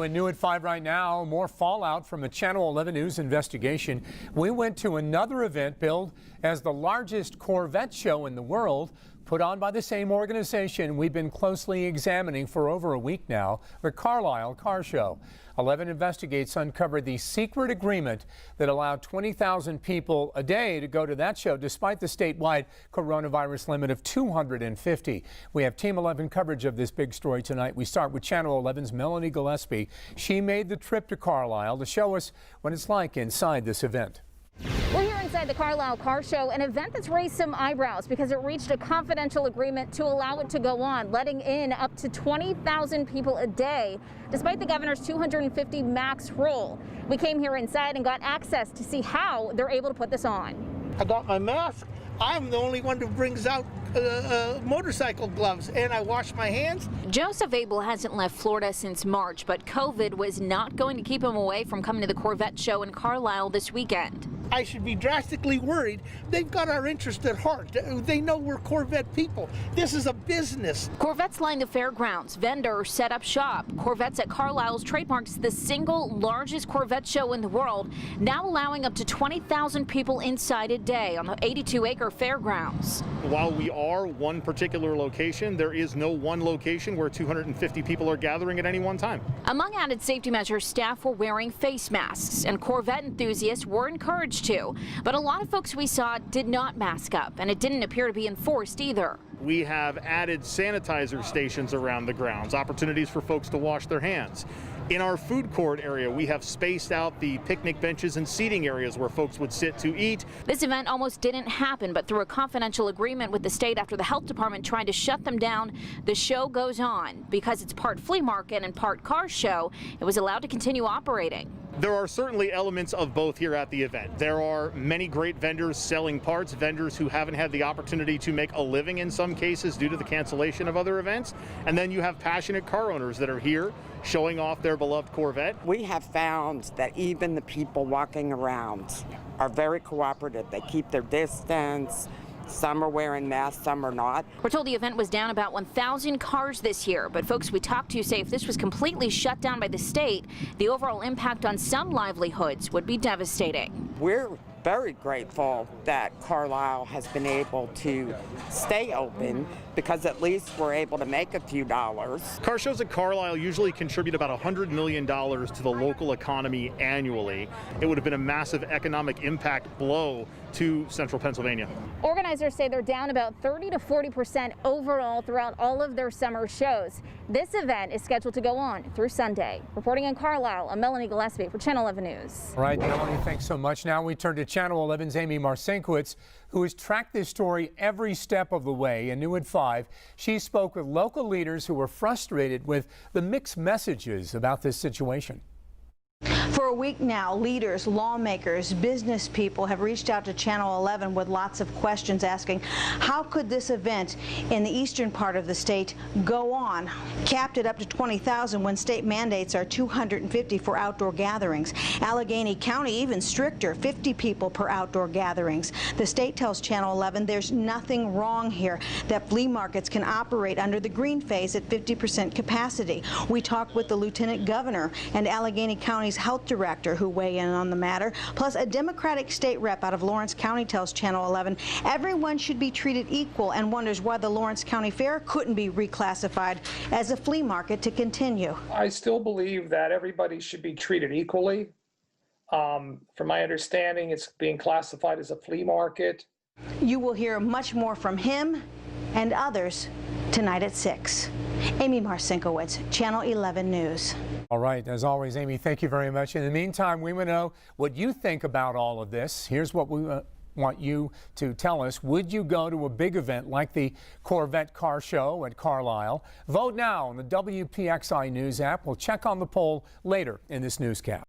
And new at 5 right now, more fallout from a Channel 11 News investigation. We went to another event billed as the largest Corvette show in the world, put on by the same organization we've been closely examining for over a week now, the Carlisle Car Show. 11 Investigates uncovered the secret agreement that allowed 20,000 people a day to go to that show despite the statewide coronavirus limit of 250. We have Team 11 coverage of this big story tonight. We start with Channel 11's Melanie Gillespie. She made the trip to Carlisle to show us what it's like inside this event. We're here inside the Carlisle Car Show, an event that's raised some eyebrows because it reached a confidential agreement to allow it to go on, letting in up to 20,000 people a day, despite the governor's 250 max rule. We came here inside and got access to see how they're able to put this on. I got my mask. I'm the only one who brings out motorcycle gloves, and I wash my hands. Joseph Abel hasn't left Florida since March, but COVID was not going to keep him away from coming to the Corvette show in Carlisle this weekend. I should be drastically worried. They've got our interest at heart. They know we're Corvette people. This is a business. Corvettes line the fairgrounds. Vendors set up shop. Corvettes at Carlisle's trademarks the single largest Corvette show in the world, now allowing up to 20,000 people inside a day on the 82-acre fairgrounds. While we are one particular location, there is no one location where 250 people are gathering at any one time. Among added safety measures, staff were wearing face masks, and Corvette enthusiasts were encouraged to. But a lot of folks we saw did not mask up, and it didn't appear to be enforced either. We have added sanitizer stations around the grounds, opportunities for folks to wash their hands. In our food court area, we have spaced out the picnic benches and seating areas where folks would sit to eat. This event almost didn't happen, but through a confidential agreement with the state after the health department tried to shut them down, the show goes on. Because it's part flea market and part car show, it was allowed to continue operating. There are certainly elements of both here at the event. There are many great vendors selling parts, vendors who haven't had the opportunity to make a living in some cases due to the cancellation of other events. And then you have passionate car owners that are here showing off their beloved Corvette. We have found that even the people walking around are very cooperative. They keep their distance. Some are wearing masks, some are not. We're told the event was down about 1,000 cars this year, but folks we talked to say if this was completely shut down by the state, the overall impact on some livelihoods would be devastating. We're very grateful that Carlisle has been able to stay open because at least we're able to make a few dollars. Car shows at Carlisle usually contribute about $100 million to the local economy annually. It would have been a massive economic impact blow to central Pennsylvania. Organizers say they're down about 30 to 40% overall throughout all of their summer shows. This event is scheduled to go on through Sunday. Reporting in Carlisle, I'm Melanie Gillespie for Channel 11 News. All right, Melanie, thanks so much. Now we turn to Channel 11's Amy Marcinkiewicz, who has tracked this story every step of the way. And new at 5, she spoke with local leaders who were frustrated with the mixed messages about this situation. For a week now, leaders, lawmakers, business people have reached out to Channel 11 with lots of questions asking how could this event in the eastern part of the state go on, capped at up to 20,000 when state mandates are 250 for outdoor gatherings. Allegheny County even stricter, 50 people per outdoor gatherings. The state tells Channel 11 there's nothing wrong here, that flea markets can operate under the green phase at 50% capacity. We talked with the Lieutenant Governor and Allegheny County's Health Director who weigh in on the matter, plus a Democratic state rep out of Lawrence County tells Channel 11 everyone should be treated equal and wonders why the Lawrence County Fair couldn't be reclassified as a flea market to continue. I still believe that everybody should be treated equally. From my understanding, it's being classified as a flea market. You will hear much more from him and others tonight at 6. Amy Marcinkiewicz, Channel 11 News. All right, as always, Amy, thank you very much. In the meantime, we want to know what you think about all of this. Here's what we want you to tell us. Would you go to a big event like the Corvette Car Show at Carlisle? Vote now on the WPXI News app. We'll check on the poll later in this newscast.